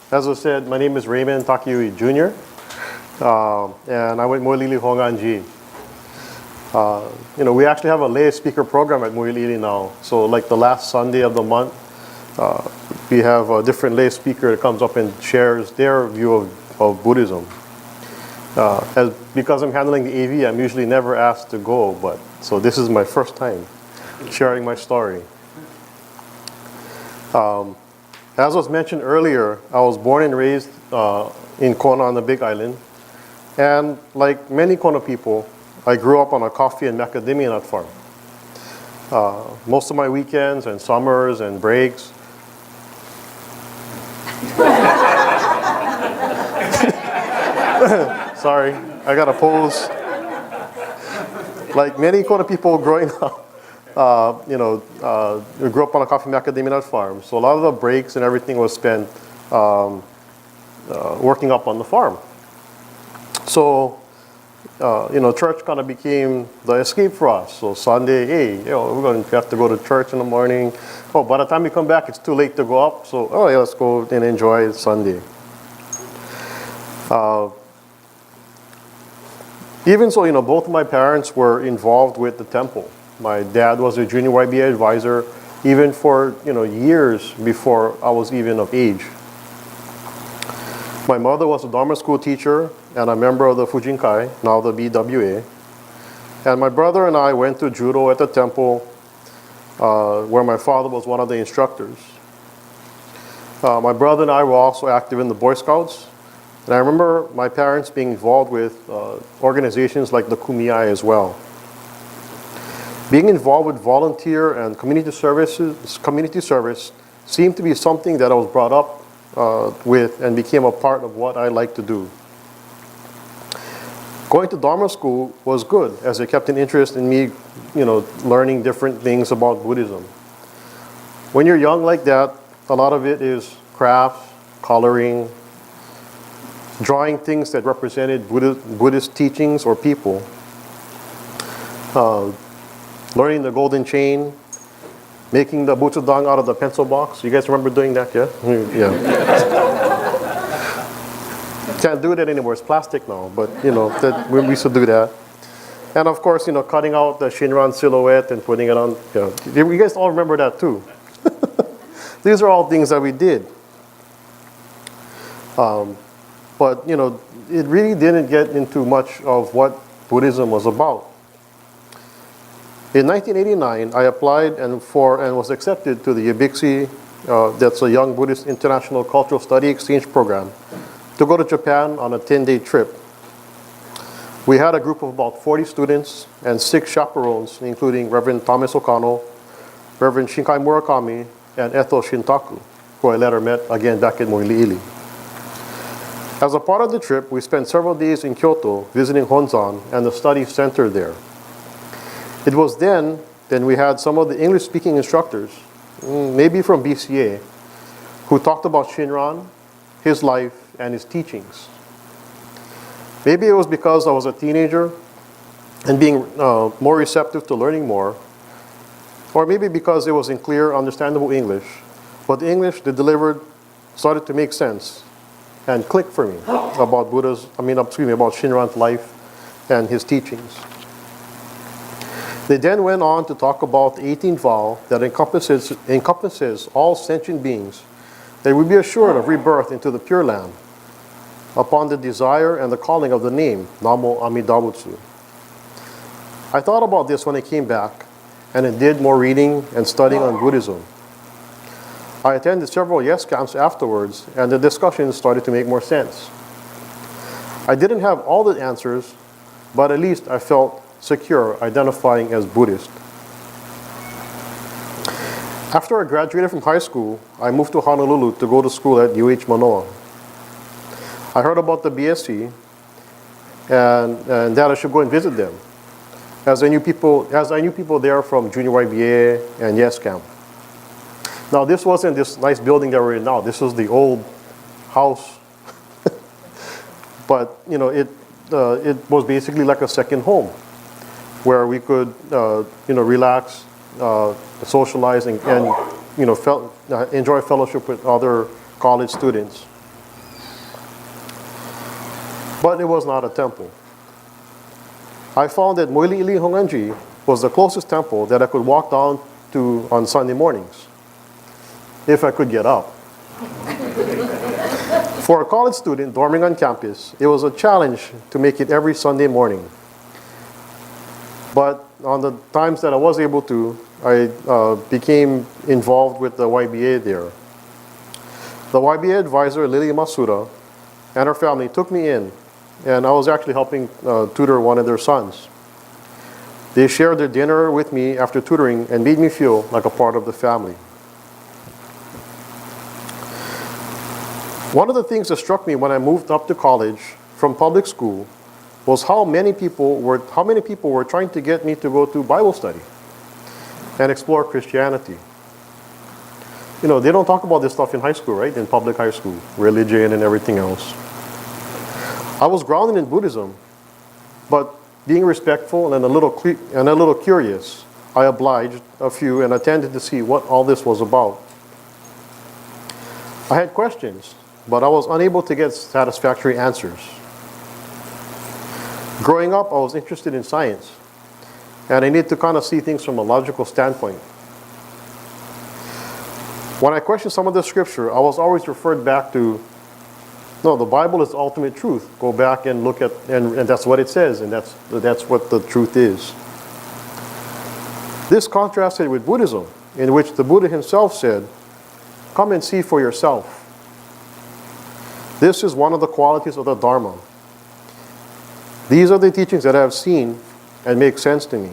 As I said, my name is Raymond Takiue Jr., and I went Moilili Honganji. We actually have a lay speaker program at Moilili now. So like the last Sunday of the month, we have a different lay speaker that comes up and shares their view of Buddhism. Because I'm handling the AV, I'm usually never asked to go, so this is my first time sharing my story. As was mentioned earlier, I was born and raised in Kona on the Big Island. And like many Kona people, I grew up on a coffee and macadamia nut farm. Most of my weekends and summers and breaks. Sorry, I got to pose. Like many Kona people growing up, we grew up on a coffee macadamia nut farm. So a lot of the breaks and everything was spent working up on the farm. So, church kind of became the escape for us. So Sunday, hey, we're going to have to go to church in the morning. Oh, by the time we come back, it's too late to go up. So, let's go and enjoy Sunday. Even so, both of my parents were involved with the temple. My dad was a junior YBA advisor even for, years before I was even of age. My mother was a Dharma school teacher and a member of the Fujinkai, now the BWA. And my brother and I went to judo at the temple where my father was one of the instructors. My brother and I were also active in the Boy Scouts. And I remember my parents being involved with organizations like the Kumiai as well. Being involved with volunteer and community service seemed to be something that I was brought up with and became a part of what I like to do. Going to Dharma school was good as it kept an interest in me, learning different things about Buddhism. When you're young like that, a lot of it is crafts, coloring, drawing things that represented Buddhist teachings or people, learning the golden chain, making the butsudang out of the pencil box. You guys remember doing that, yeah? Yeah. Can't do that anymore. It's plastic now, but we used to do that. And of course, cutting out the Shinran silhouette and putting it on. You guys all remember that too. These are all things that we did. But it really didn't get into much of what Buddhism was about. In 1989, I applied and was accepted to the Yabixi, that's a Young Buddhist International Cultural Study Exchange Program, to go to Japan on a 10-day trip. We had a group of about 40 students and 6 chaperones, including Reverend Thomas Okano, Reverend Shinkai Murakami, and Ethel Shintaku, who I later met again back in Moiliili. As a part of the trip, we spent several days in Kyoto visiting Honzan and the study center there. It was then we had some of the English-speaking instructors, maybe from BCA, who talked about Shinran, his life, and his teachings. Maybe it was because I was a teenager and being more receptive to learning more, or maybe because it was in clear, understandable English, but the English they delivered started to make sense and click for me about about Shinran's life and his teachings. They then went on to talk about the 18th vow that encompasses all sentient beings that will be assured of rebirth into the Pure Land upon the desire and the calling of the name, Namo Amida Butsu. I thought about this when I came back and I did more reading and studying on Buddhism. I attended several yes camps afterwards, and the discussions started to make more sense. I didn't have all the answers, but at least I felt secure identifying as Buddhist. After I graduated from high school, I moved to Honolulu to go to school at UH Manoa. I heard about the BSc and that I should go and visit them, as I knew people there from Junior YBA and Yes Camp. Now, this wasn't this nice building that we're in now. This was the old house. But, it was basically like a second home where we could, relax, socialize, and enjoy fellowship with other college students. but it was not a temple. I found that Moiliili Honganji was the closest temple that I could walk down to on Sunday mornings, if I could get up. For a college student dorming on campus, it was a challenge to make it every Sunday morning. But on the times that I was able to, I became involved with the YBA there. The YBA advisor, Lily Masuda, and her family took me in, and I was actually helping tutor one of their sons. They shared their dinner with me after tutoring and made me feel like a part of the family. One of the things that struck me when I moved up to college from public school was how many people were trying to get me to go to Bible study and explore Christianity. You know, they don't talk about this stuff in high school, right? In public high school, religion and everything else. I was grounded in Buddhism, but being respectful and a little curious, I obliged a few and attended to see what all this was about. I had questions, but I was unable to get satisfactory answers. Growing up, I was interested in science, and I needed to kind of see things from a logical standpoint. When I questioned some of the scripture, I was always referred back to, no, the Bible is the ultimate truth. Go back and look at, and that's what it says, and that's what the truth is. This contrasted with Buddhism, in which the Buddha himself said, "Come and see for yourself." This is one of the qualities of the Dharma. These are the teachings that I have seen and make sense to me.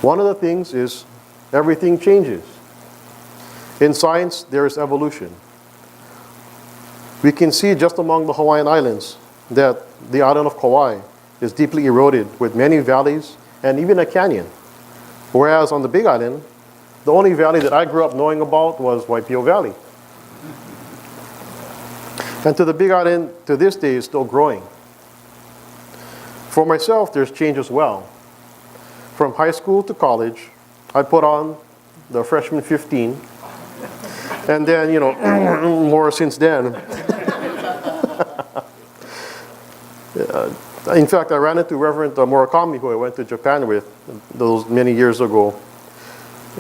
One of the things is everything changes. In science, there is evolution. We can see just among the Hawaiian Islands that the island of Kauai is deeply eroded with many valleys and even a canyon. Whereas on the Big Island, the only valley that I grew up knowing about was Waipio Valley. And to the Big Island, to this day, is still growing. For myself, there's change as well. From high school to college, I put on the freshman 15, and then, more since then. In fact, I ran into Reverend Murakami, who I went to Japan with those many years ago.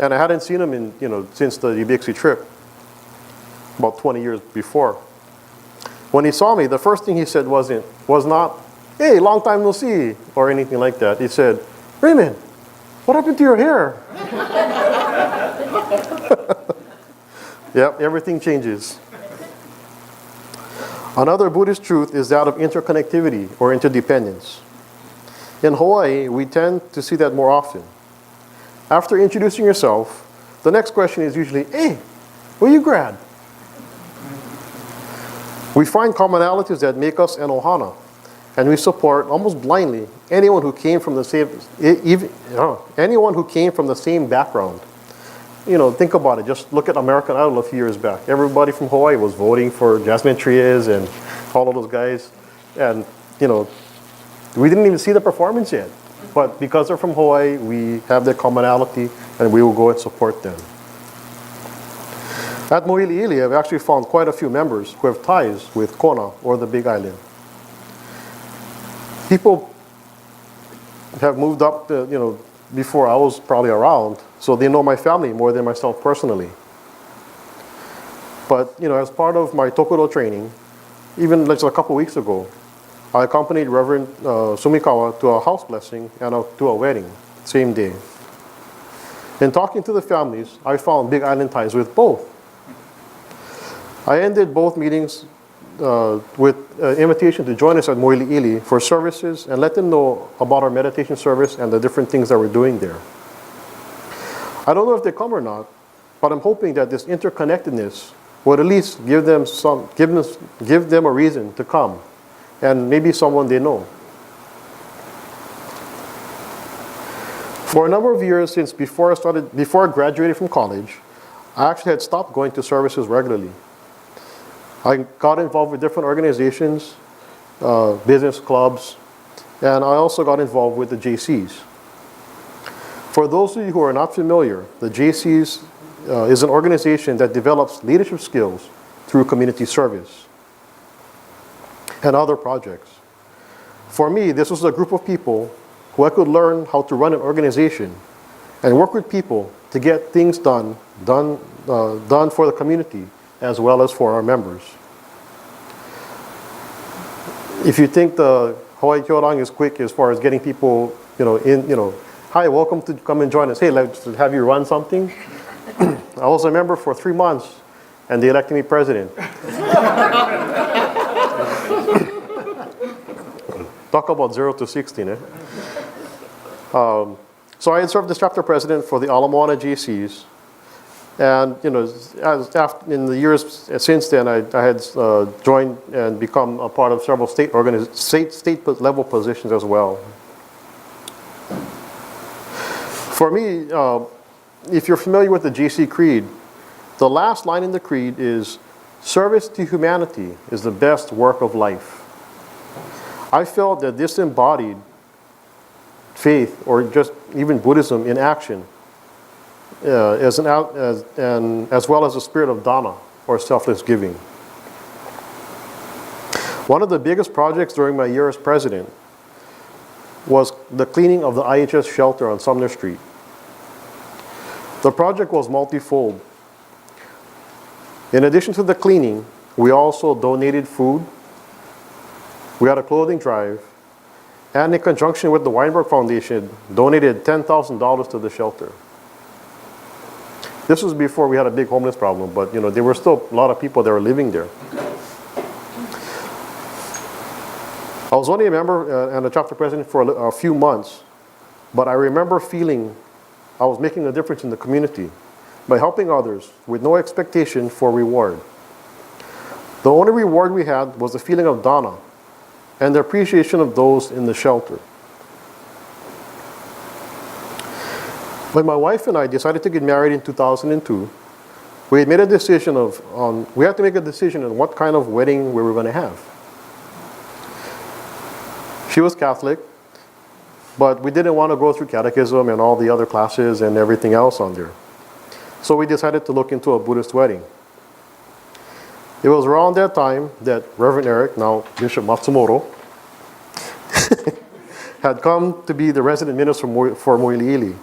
And I hadn't seen him since the Ibixi trip, about 20 years before. When he saw me, the first thing he said was not, "Hey, long time no see," or anything like that. He said, "Raymond, what happened to your hair?" Yep, everything changes. Another Buddhist truth is that of interconnectivity or interdependence. In Hawaii, we tend to see that more often. After introducing yourself, the next question is usually, "Hey, where you grad?" We find commonalities that make us an ohana, and we support almost blindly anyone who came from the same background. Think about it. Just look at American Idol a few years back. Everybody from Hawaii was voting for Jasmine Trias and all of those guys, and we didn't even see the performance yet. But because they're from Hawaii, we have that commonality, and we will go and support them. At Moiliili, I've actually found quite a few members who have ties with Kona or the Big Island. People have moved up, before I was probably around, so they know my family more than myself personally. But, as part of my Tokudo training, even just a couple weeks ago, I accompanied Reverend Sumikawa to a house blessing and to a wedding, same day. In talking to the families, I found Big Island ties with both. I ended both meetings with an invitation to join us at Moiliili for services and let them know about our meditation service and the different things that we're doing there. I don't know if they come or not, but I'm hoping that this interconnectedness would at least give them a reason to come, and maybe someone they know. For a number of years since before I graduated from college, I actually had stopped going to services regularly. I got involved with different organizations, business clubs, and I also got involved with the JCs. For those of you who are not familiar, the JCs is an organization that develops leadership skills through community service. and other projects. For me, this was a group of people who I could learn how to run an organization and work with people to get things done for the community as well as for our members. If you think the Hawaii Kyorang is quick as far as getting people, hi, welcome to come and join us. Hey, let's have you run something. I was a member for 3 months, and they elected me president. Talk about 0 to 16, eh? So I had served as chapter president for the Ala Moana JCs. And, in the years since then, I had joined and become a part of several state level positions as well. For me, if you're familiar with the JC Creed, the last line in the Creed is, "Service to humanity is the best work of life." I felt that this embodied faith, or just even Buddhism in action, as well as the spirit of dana, or selfless giving. One of the biggest projects during my year as president was the cleaning of the IHS shelter on Sumner Street. The project was multifold. In addition to the cleaning, we also donated food, we had a clothing drive, and in conjunction with the Weinberg Foundation, donated $10,000 to the shelter. This was before we had a big homeless problem, but there were still a lot of people that were living there. I was only a member and a chapter president for a few months, but I remember feeling I was making a difference in the community by helping others with no expectation for reward. The only reward we had was the feeling of dana and the appreciation of those in the shelter. When my wife and I decided to get married in 2002, we had made a decision we had to make a decision on what kind of wedding we were going to have. She was Catholic, but we didn't want to go through catechism and all the other classes and everything else on there. So we decided to look into a Buddhist wedding. It was around that time that Reverend Eric, now Bishop Matsumoto, had come to be the resident minister for Moiliili.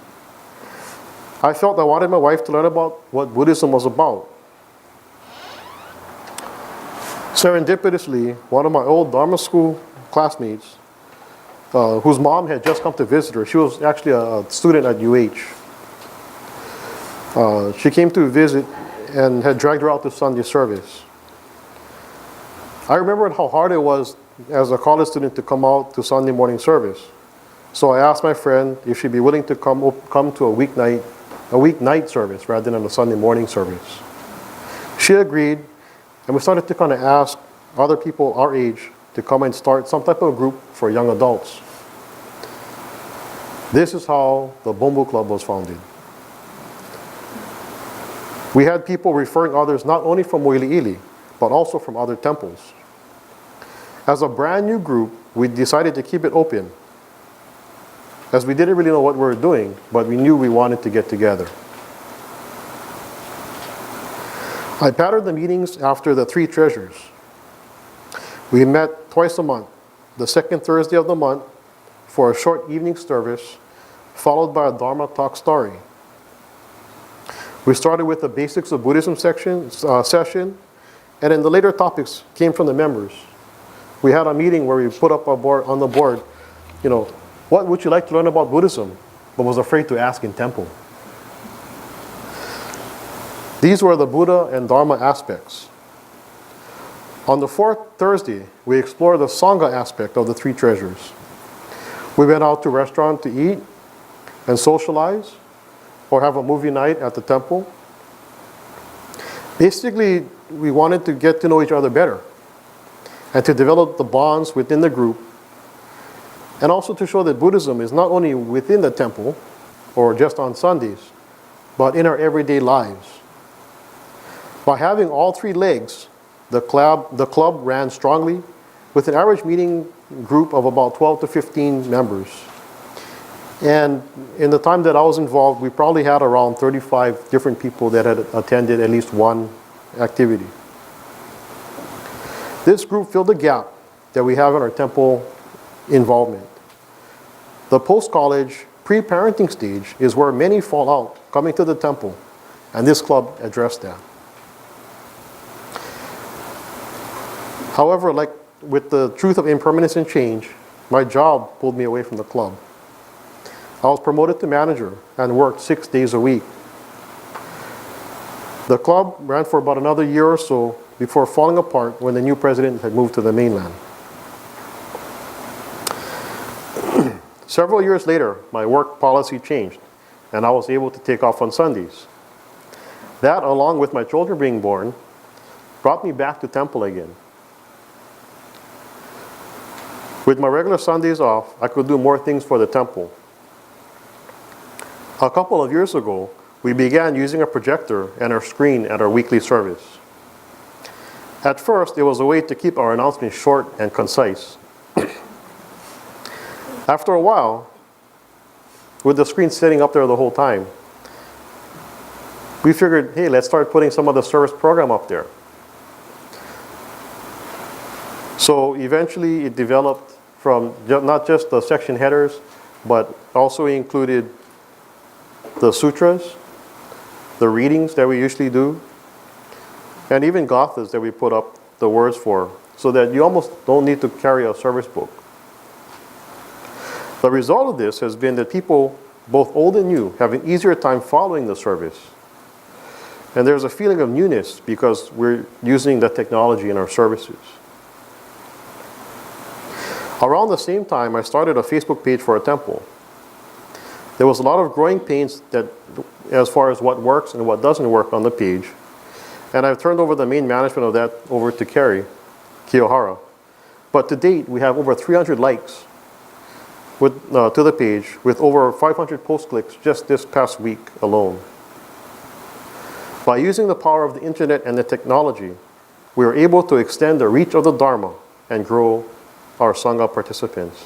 I felt I wanted my wife to learn about what Buddhism was about. Serendipitously, one of my old Dharma school classmates, whose mom had just come to visit her, she was actually a student at UH. She came to visit and had dragged her out to Sunday service. I remembered how hard it was as a college student to come out to Sunday morning service. So I asked my friend if she'd be willing to come to a weeknight service rather than a Sunday morning service. She agreed, and we started to kind of ask other people our age to come and start some type of group for young adults. This is how the Bombu Club was founded. We had people referring others not only from Moiliili, but also from other temples. As a brand new group, we decided to keep it open, as we didn't really know what we were doing, but we knew we wanted to get together. I patterned the meetings after the three treasures. We met twice a month, the second Thursday of the month, for a short evening service, followed by a Dharma talk story. We started with the basics of Buddhism session, and then the later topics came from the members. We had a meeting where we put up on the board, what would you like to learn about Buddhism, but was afraid to ask in temple. These were the Buddha and Dharma aspects. On the fourth Thursday, we explored the Sangha aspect of the three treasures. We went out to a restaurant to eat and socialize, or have a movie night at the temple. Basically, we wanted to get to know each other better and to develop the bonds within the group, and also to show that Buddhism is not only within the temple or just on Sundays, but in our everyday lives. By having all three legs, the club ran strongly with an average meeting group of about 12 to 15 members. And in the time that I was involved, we probably had around 35 different people that had attended at least one activity. This group filled a gap that we have in our temple involvement. The post-college, pre-parenting stage is where many fall out coming to the temple, and this club addressed that. However, like with the truth of impermanence and change, my job pulled me away from the club. I was promoted to manager and worked 6 days a week. The club ran for about another year or so before falling apart when the new president had moved to the mainland. Several years later, my work policy changed, and I was able to take off on Sundays. That, along with my children being born, brought me back to temple again. With my regular Sundays off, I could do more things for the temple. A couple of years ago, we began using a projector and our screen at our weekly service. At first, it was a way to keep our announcements short and concise. After a while, with the screen sitting up there the whole time, we figured, hey, let's start putting some of the service program up there. So eventually it developed from not just the section headers, but also included the sutras, the readings that we usually do, and even gathas that we put up the words for, so that you almost don't need to carry a service book. The result of this has been that people, both old and new, have an easier time following the service. And there's a feeling of newness because we're using the technology in our services. Around the same time, I started a Facebook page for a temple. There was a lot of growing pains that, as far as what works and what doesn't work on the page. And I've turned over the main management of that over to Carrie Kiyohara. But to date, we have over 300 likes to the page, with over 500 post clicks just this past week alone. By using the power of the internet and the technology, we are able to extend the reach of the Dharma and grow our Sangha participants.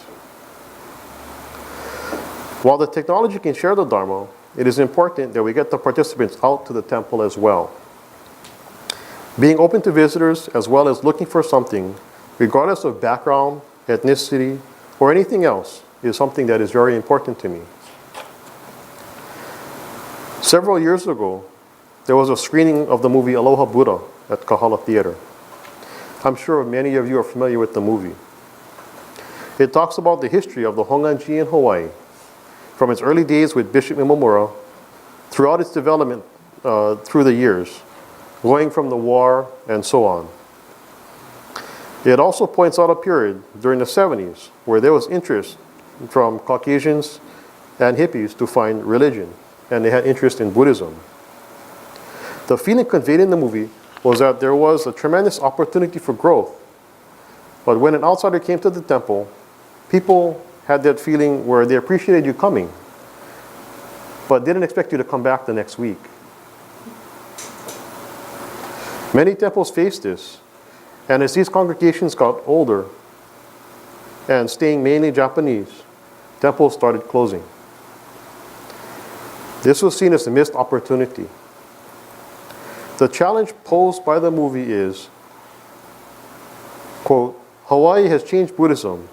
While the technology can share the Dharma, it is important that we get the participants out to the temple as well. Being open to visitors as well as looking for something, regardless of background, ethnicity, or anything else, is something that is very important to me. Several years ago, there was a screening of the movie Aloha Buddha at Kahala Theater. I'm sure many of you are familiar with the movie. It talks about the history of the Honganji in Hawaii, from its early days with Bishop Imamura, throughout its development through the years, going from the war and so on. It also points out a period during the 70s where there was interest from Caucasians and hippies to find religion, and they had interest in Buddhism. The feeling conveyed in the movie was that there was a tremendous opportunity for growth, but when an outsider came to the temple, people had that feeling where they appreciated you coming, but didn't expect you to come back the next week. Many temples faced this, and as these congregations got older and staying mainly Japanese, temples started closing. This was seen as a missed opportunity. The challenge posed by the movie is, quote, Hawaii has changed Buddhism,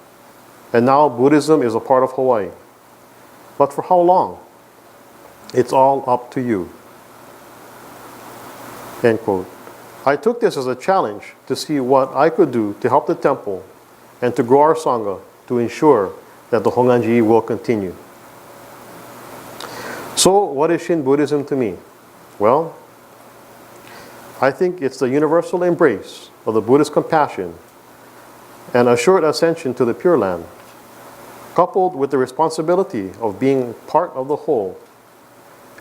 and now Buddhism is a part of Hawaii. But for how long? It's all up to you. End quote. I took this as a challenge to see what I could do to help the temple and to grow our Sangha to ensure that the Honganji will continue. So, what is Shin Buddhism to me? Well, I think it's the universal embrace of the Buddhist compassion and assured ascension to the Pure Land, coupled with the responsibility of being part of the whole,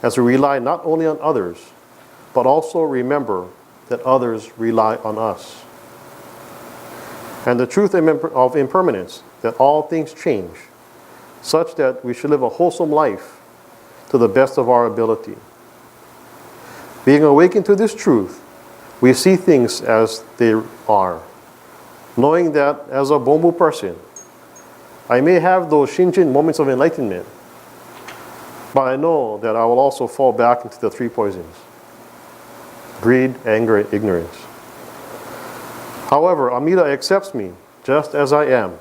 as we rely not only on others, but also remember that others rely on us. And the truth of impermanence, that all things change, such that we should live a wholesome life to the best of our ability. Being awakened to this truth, we see things as they are, knowing that as a Bombu person, I may have those Shinjin moments of enlightenment, but I know that I will also fall back into the three poisons: greed, anger, and ignorance. However, Amida accepts me just as I am.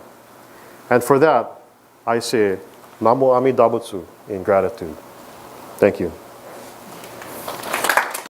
And for that, I say Namo Amida Butsu in gratitude. Thank you.